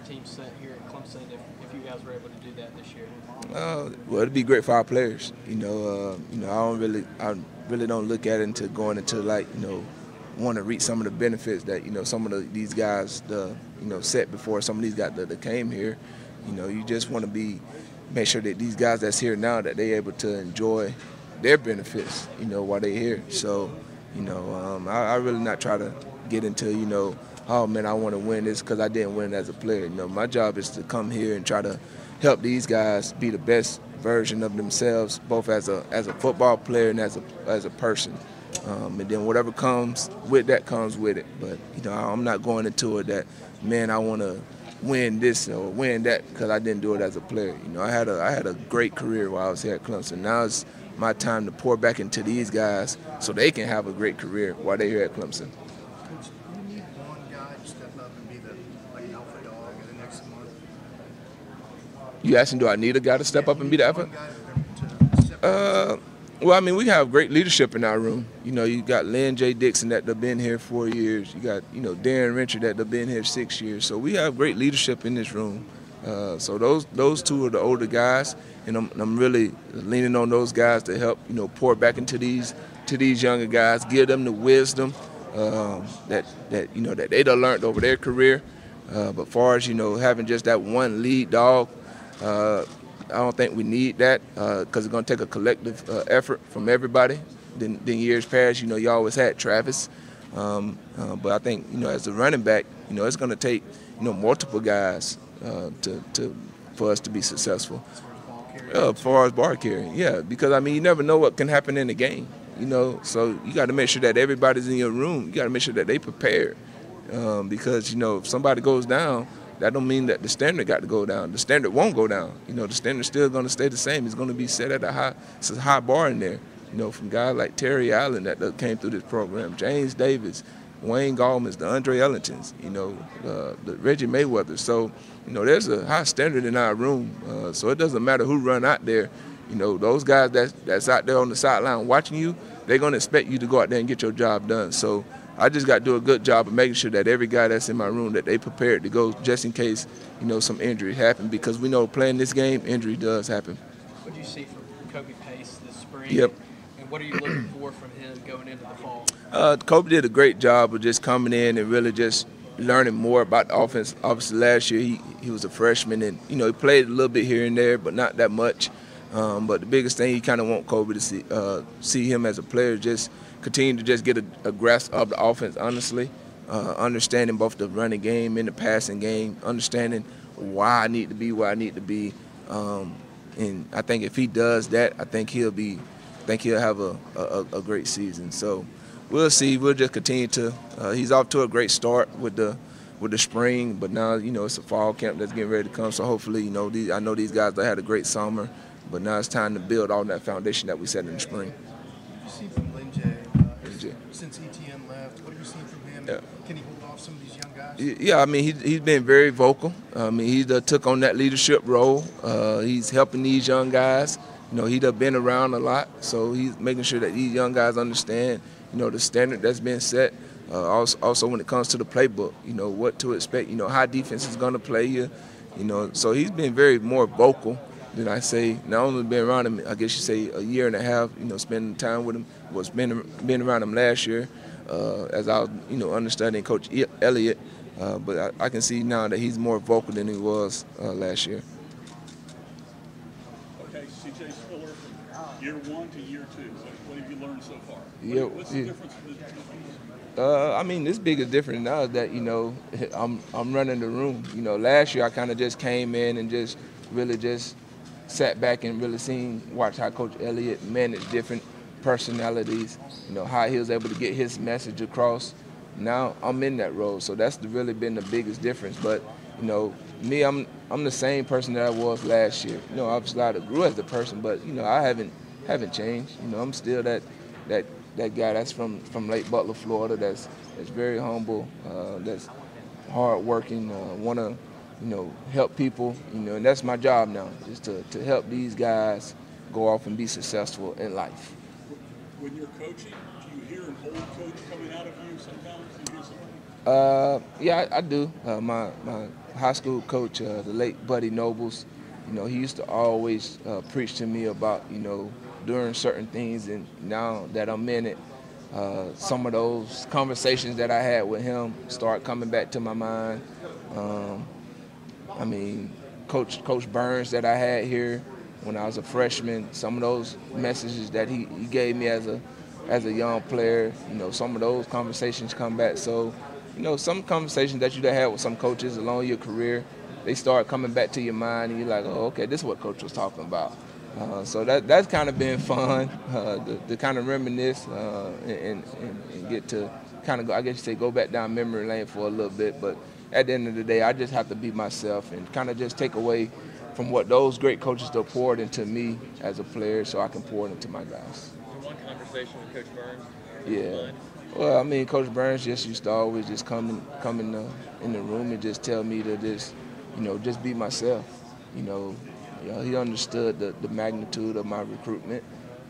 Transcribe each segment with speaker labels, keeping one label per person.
Speaker 1: team set here at Clemson if you guys were able to do that this year?
Speaker 2: Well, it'd be great for our players. I really don't look at it into going into want to reap some of the benefits that some of these guys set before some of these guys that came here. You just want to make sure that these guys that's here now that they're able to enjoy their benefits while they're here. So I really not try to get into oh man, I want to win this because I didn't win as a player. My job is to come here and try to help these guys be the best version of themselves, both as a football player and as a person. And then whatever comes with it. But I'm not going into it that, man, I want to win this or win that because I didn't do it as a player. I had a great career while I was here at Clemson. Now it's my time to pour back into these guys so they can have a great career while they're here at Clemson.
Speaker 3: Coach, you need one guy to step up and be the alpha dog in the next month.
Speaker 2: You asking, do I need a guy to step up and be the alpha? Well, I mean, we have great leadership in our room. You got Lynn J. Dixon that have been here 4 years. You got, Darren Richard that have been here 6 years. So we have great leadership in this room. So those two are the older guys, and I'm really leaning on those guys to help, pour back into these younger guys, give them the wisdom that they'd have learned over their career. But far as having just that one lead dog, I don't think we need that because it's going to take a collective effort from everybody. Then years past, you always had Travis. But I think, as a running back, it's going to take, multiple guys for us to be successful. As far as ball carrying, yeah, because, I mean, you never know what can happen in the game, So you got to make sure that everybody's in your room. You got to make sure that they prepared because, if somebody goes down, that don't mean that the standard got to go down. The standard won't go down. The standard's still going to stay the same. It's going to be set at a high bar in there. From guys like Terry Allen that came through this program, James Davis, Wayne Gallman's, the Andre Ellingtons, the Reggie Mayweather. So, there's a high standard in our room. So it doesn't matter who run out there. Those guys that's out there on the sideline watching you, they're going to expect you to go out there and get your job done. So I just got to do a good job of making sure that every guy that's in my room, that they prepared to go just in case, some injury happen. Because we know playing this game, injury does happen.
Speaker 1: What do you see from Kobe Pace this spring?
Speaker 2: Yep.
Speaker 1: And what are you looking for from him going into the fall?
Speaker 2: Kobe did a great job of just coming in and really just learning more about the offense. Obviously, last year he was a freshman and, he played a little bit here and there, but not that much. But the biggest thing, you kind of want Kobe to see him as a player just continue to just get a grasp of the offense, honestly, understanding both the running game and the passing game, understanding why I need to be where I need to be. And I think if he does that, I think he'll have a great season. So we'll see. We'll just continue to. He's off to a great start with the spring, but now it's a fall camp that's getting ready to come. So hopefully, I know these guys that had a great summer, but now it's time to build on that foundation that we set in the spring.
Speaker 3: What have you seen from Lynn J. Since ETN left? What have you seen from him? Yeah. Can he hold off some of these young guys?
Speaker 2: Yeah, I mean, he's been very vocal. I mean, he took on that leadership role. He's helping these young guys. He's been around a lot, so he's making sure that these young guys understand, the standard that's been set. Also, when it comes to the playbook, what to expect, how defense is going to play you. So he's been very more vocal. Then I say, not only been around him, I guess you say a year and a half, spending time with him, was been around him last year as I was, understudying Coach Elliott. But I can see now that he's more vocal than he was last year.
Speaker 4: Okay, C.J. Spiller, from year 1 to year 2, what have you learned so far? What's the difference between the two?
Speaker 2: I mean, this biggest difference now is that, I'm running the room. Last year I kind of just came in and just really just sat back and really watched how Coach Elliott managed different personalities, how he was able to get his message across. Now I'm in that role, so that's really been the biggest difference. But, me, I'm the same person that I was last year. Obviously I grew as a person, but, I haven't changed. I'm still that guy that's from Lake Butler, Florida, that's very humble, that's hardworking, want to, help people, and that's my job now, is to help these guys go off and be successful in life.
Speaker 4: When you're coaching, do you hear an old coach coming out of you sometimes? Do you hear somebody?
Speaker 2: Yeah, I do. My high school coach, the late Buddy Nobles, he used to always preach to me about, doing certain things, and now that I'm in it, some of those conversations that I had with him start coming back to my mind. Coach Burns that I had here when I was a freshman, some of those messages that he gave me as a young player, some of those conversations come back. So, some conversations that you had with some coaches along your career, they start coming back to your mind, and you're like, oh, okay, this is what Coach was talking about. So that's kind of been fun to kind of reminisce and get to kind of go, I guess you say, go back down memory lane for a little bit. But at the end of the day, I just have to be myself and kind of just take away from what those great coaches have poured into me as a player, so I can pour it into my guys.
Speaker 5: One conversation with Coach Burns?
Speaker 2: Yeah. Well, Coach Burns just used to always just come in the room and just tell me to just be myself. He understood the magnitude of my recruitment,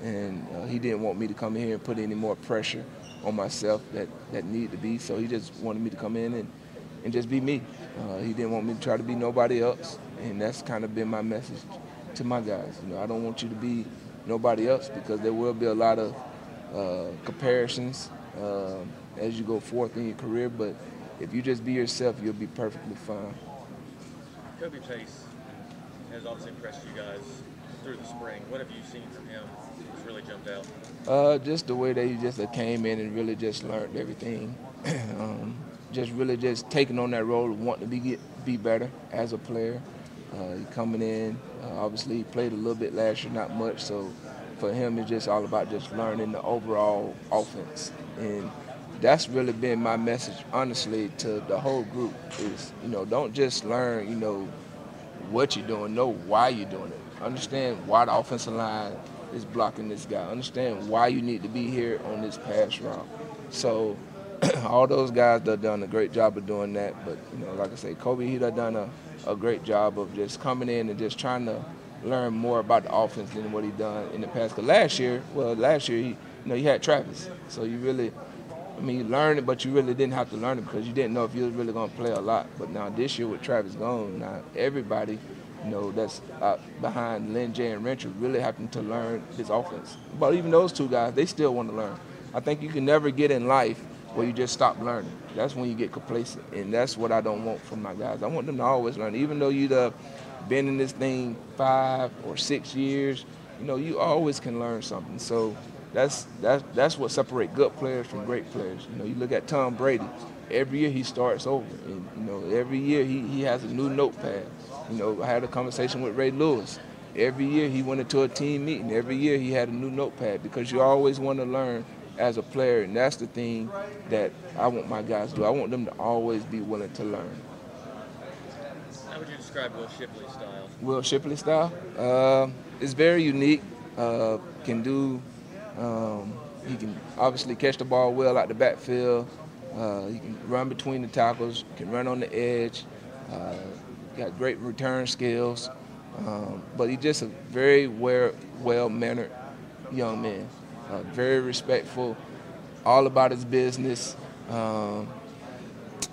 Speaker 2: and he didn't want me to come in here and put any more pressure on myself that needed to be. So he just wanted me to come in and just be me. He didn't want me to try to be nobody else, and that's kind of been my message to my guys. I don't want you to be nobody else, because there will be a lot of comparisons as you go forth in your career, but if you just be yourself, you'll be perfectly fine.
Speaker 5: Kobe Pace has obviously impressed you guys through the spring. What have you seen from him that's really jumped out?
Speaker 2: Just the way that he just came in and really just learned everything. Just really just taking on that role of wanting to be better as a player. He coming in, obviously he played a little bit last year, not much, so for him it's just all about just learning the overall offense. And that's really been my message, honestly, to the whole group is, don't just learn, what you're doing, know why you're doing it. Understand why the offensive line is blocking this guy. Understand why you need to be here on this pass route. So all those guys that done a great job of doing that. But, like I say, Kobe, he done a great job of just coming in and just trying to learn more about the offense than what he done in the past. Because last year he had Travis. So you really, you learned it, but you really didn't have to learn it because you didn't know if you was really going to play a lot. But now this year with Travis gone, now everybody, that's behind Lynn J and Rencher really having to learn this offense. But even those two guys, they still want to learn. I think you can never get in life where you just stop learning. That's when you get complacent, and that's what I don't want from my guys. I want them to always learn. Even though you've been in this thing 5 or 6 years, you always can learn something. So that's what separates good players from great players. You look at Tom Brady. Every year he starts over, and every year he has a new notepad. I had a conversation with Ray Lewis. Every year he went into a team meeting. Every year he had a new notepad, because you always want to learn as a player, and that's the thing that I want my guys to do. I want them to always be willing to learn.
Speaker 5: How would you describe Will Shipley's style?
Speaker 2: Will Shipley's style? It's very unique. He can obviously catch the ball well out the backfield. He can run between the tackles, can run on the edge. Got great return skills. But he's just a very well-mannered young man. Very respectful, all about his business,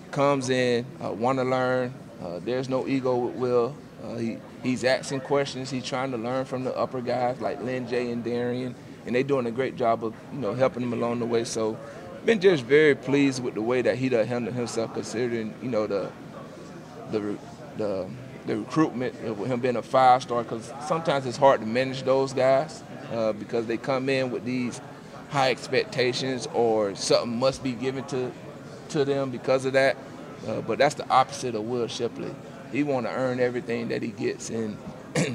Speaker 2: comes in, want to learn. There's no ego with Will. He's asking questions. He's trying to learn from the upper guys like Lynn J and Darian, and they're doing a great job of helping him along the way. So been just very pleased with the way that he done handled himself, considering the recruitment with him being a 5-star, because sometimes it's hard to manage those guys. Because they come in with these high expectations, or something must be given to them because of that. But that's the opposite of Will Shipley. He want to earn everything that he gets, and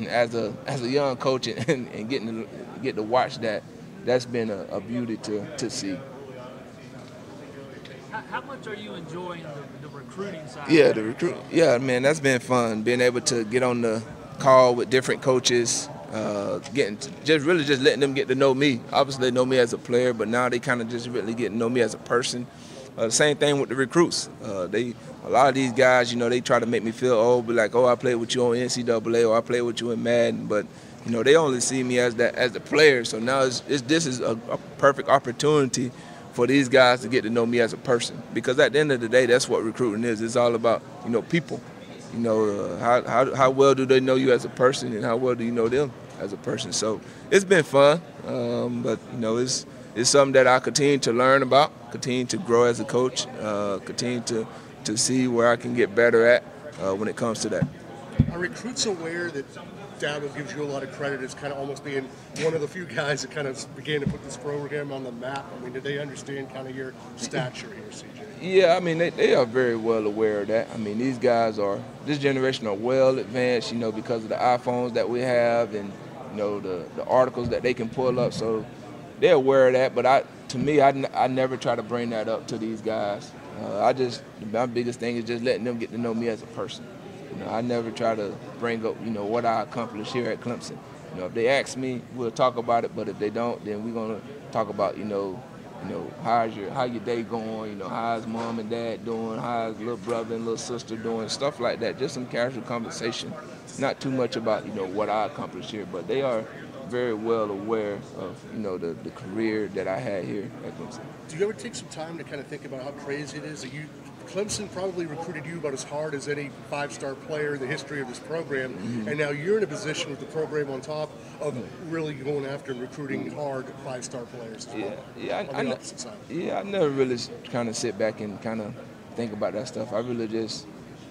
Speaker 2: as a young coach and get to watch that's been a beauty to see.
Speaker 1: How much are you enjoying the recruiting side?
Speaker 2: Yeah, Yeah, man, that's been fun. Being able to get on the call with different coaches. Just letting them get to know me. Obviously, they know me as a player, but now they kind of just really get to know me as a person. The same thing with the recruits. A lot of these guys, they try to make me feel old, be like, oh, I played with you on NCAA, or I played with you in Madden, but they only see me as the player. So now this is a perfect opportunity for these guys to get to know me as a person, because at the end of the day, that's what recruiting is. It's all about people. how well do they know you as a person, and how well do you know them as a person? So it's been fun, but it's something that I continue to learn about, continue to grow as a coach, continue to see where I can get better at when it comes to that.
Speaker 3: Are recruits aware that Dabo gives you a lot of credit as kind of almost being one of the few guys that kind of began to put this program on the map? I mean, do they understand kind of your stature here, CJ?
Speaker 2: Yeah, I mean, they are very well aware of that. I mean, this generation are well advanced, because of the iPhones that we have and, the articles that they can pull up. So they're aware of that, but I never try to bring that up to these guys. My biggest thing is just letting them get to know me as a person. I never try to bring up, what I accomplished here at Clemson. If they ask me, we'll talk about it, but if they don't, then we're going to talk about, how your day going, how's mom and dad doing, how's little brother and little sister doing, stuff like that. Just some casual conversation. Not too much about, what I accomplished here, but they are very well aware of, the career that I had here at Clemson.
Speaker 3: Do you ever take some time to kind of think about how crazy it is that Clemson probably recruited you about as hard as any five-star player in the history of this program, and now you're in a position with the program on top of really going after and recruiting hard five-star players as well.
Speaker 2: I never really kind of sit back and kind of think about that stuff. I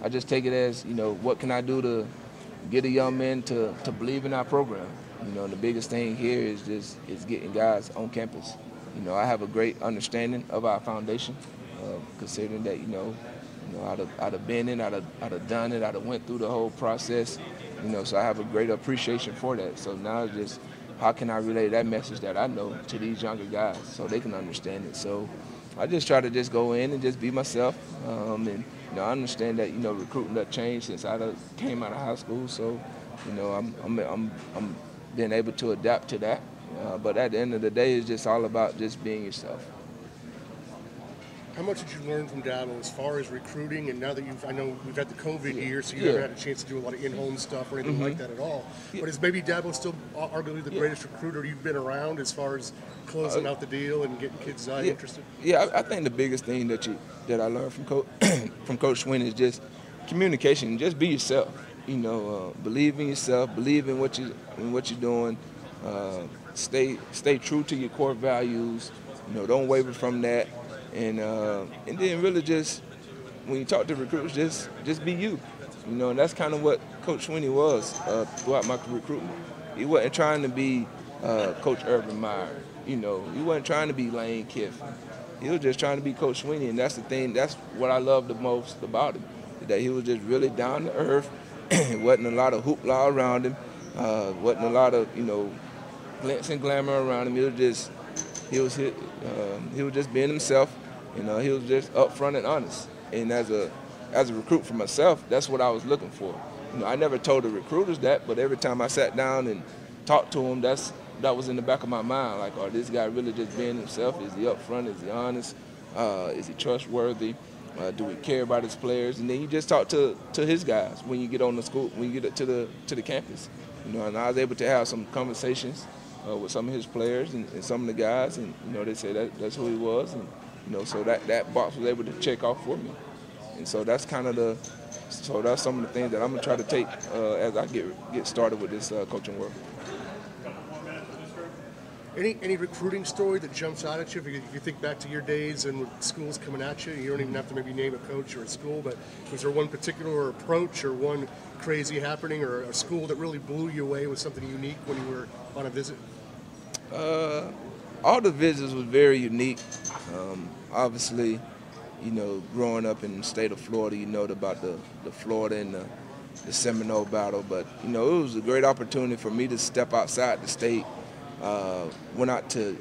Speaker 2: just take it as, what can I do to get a young man to believe in our program. The biggest thing here is getting guys on campus. I have a great understanding of our foundation. Considering that, I'd have been in, I'd have done it, I'd have went through the whole process, so I have a great appreciation for that. So now it's just, how can I relay that message that I know to these younger guys so they can understand it? So I just try to just go in and just be myself. And I understand that, recruiting that changed since I came out of high school. So, I'm being able to adapt to that. But at the end of the day, it's just all about just being yourself.
Speaker 3: How much did you learn from Dabo as far as recruiting? And now that I know we've had the COVID year, so you haven't had a chance to do a lot of in-home stuff or anything like that at all. But is maybe Dabo still arguably the greatest recruiter you've been around as far as closing out the deal and getting kids interested?
Speaker 2: Yeah, I think the biggest thing that I learned from Coach Swin is just communication. Just be yourself. Believe in yourself. Believe in what you're doing. Stay true to your core values. Don't waver from that. And then really just, when you talk to recruits, just be you. And that's kind of what Coach Sweeney was throughout my recruitment. He wasn't trying to be Coach Urban Meyer. He wasn't trying to be Lane Kiffin. He was just trying to be Coach Sweeney, and that's the thing. That's what I love the most about him, that he was just really down to earth. Wasn't a lot of hoopla around him. Wasn't a lot of glitz and glamour around him. He was just being himself. He was just upfront and honest. And as a recruit for myself, that's what I was looking for. I never told the recruiters that, but every time I sat down and talked to them, that was in the back of my mind. Like, oh, this guy really just being himself? Is he upfront? Is he honest? Is he trustworthy? Do we care about his players? And then you just talk to his guys when you get on the school, when you get to the campus. And I was able to have some conversations with some of his players and some of the guys, and they say that's who he was, and so that box was able to check off for me, and so that's kind of that's some of the things that I'm gonna try to take as I get started with this coaching work.
Speaker 3: Any recruiting story that jumps out at you? If you think back to your days and with schools coming at you, you don't even have to maybe name a coach or a school, but was there one particular approach or one crazy happening or a school that really blew you away with something unique when you were on a visit?
Speaker 2: All the visits was very unique. Obviously, growing up in the state of Florida, about the Florida and the Seminole battle, but it was a great opportunity for me to step outside the state. Went out to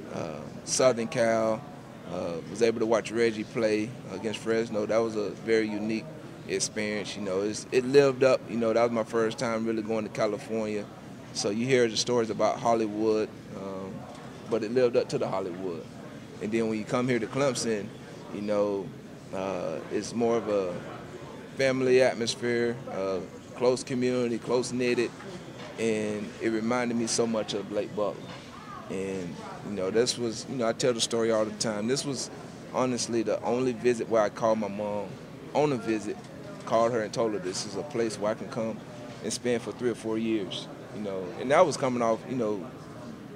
Speaker 2: Southern Cal, was able to watch Reggie play against Fresno. That was a very unique experience. It lived up. That was my first time really going to California. So you hear the stories about Hollywood, but it lived up to the Hollywood. And then when you come here to Clemson, it's more of a family atmosphere, close community, close-knitted, and it reminded me so much of Blake Butler. And, this was, I tell the story all the time. This was honestly the only visit where I called my mom on a visit called her and told her this is a place where I can come and spend for 3 or 4 years, you know. And that was coming off, you know,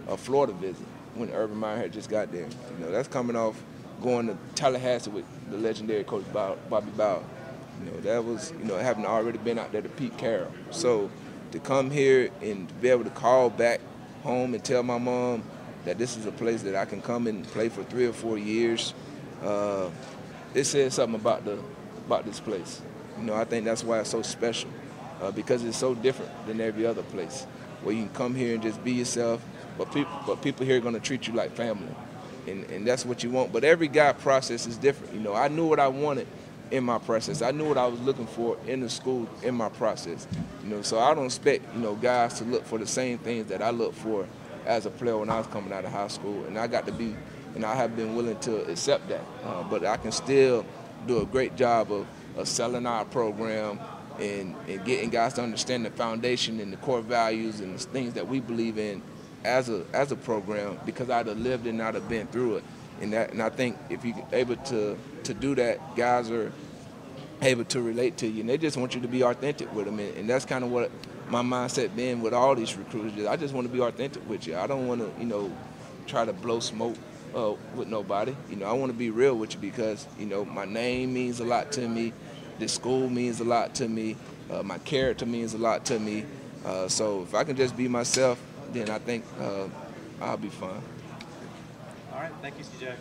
Speaker 2: a Florida visit when Urban Meyer had just got there. You know, that's coming off going to Tallahassee with the legendary coach Bobby Bowden. You know, that was, you know, having already been out there to Pete Carroll. So to come here and to be able to call back home and tell my mom that this is a place that I can come and play for 3 or 4 years, it says something about this place. You know, I think that's why it's so special, because it's so different than every other place, where you can come here and just be yourself, but people here are going to treat you like family, and that's what you want. But every guy process is different. You know, I knew what I wanted in my process. I knew what I was looking for in the school in my process. You know, so I don't expect, you know, guys to look for the same things that I looked for as a player when I was coming out of high school, and I got to be, and I have been willing to accept that. But I can still do a great job of selling our program and getting guys to understand the foundation and the core values and the things that we believe in as a program, because I'd have lived it and I'd have been through it. And I think if you're able to do that, guys are able to relate to you, and they just want you to be authentic with them. And that's kind of what my mindset been with all these recruiters. I just want to be authentic with you. I don't want to, you know, try to blow smoke with nobody. You know, I want to be real with you, because, you know, my name means a lot to me. This school means a lot to me. My character means a lot to me. So if I can just be myself, then I think I'll be fine.
Speaker 5: All right, thank you, CJ.